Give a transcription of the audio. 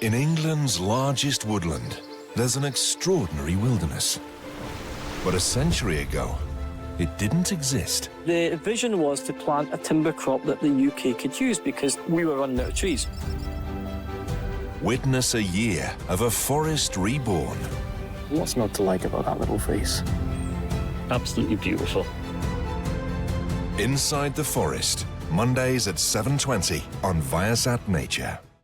In England's largest woodland, there's an extraordinary wilderness. But a century ago, it didn't exist. The vision was to plant a timber crop that the UK could use because we were running out of trees. Witness a year of a forest reborn. What's not to like about that little face? Absolutely beautiful. Inside the Forest, Mondays at 7:20 on Viasat Nature.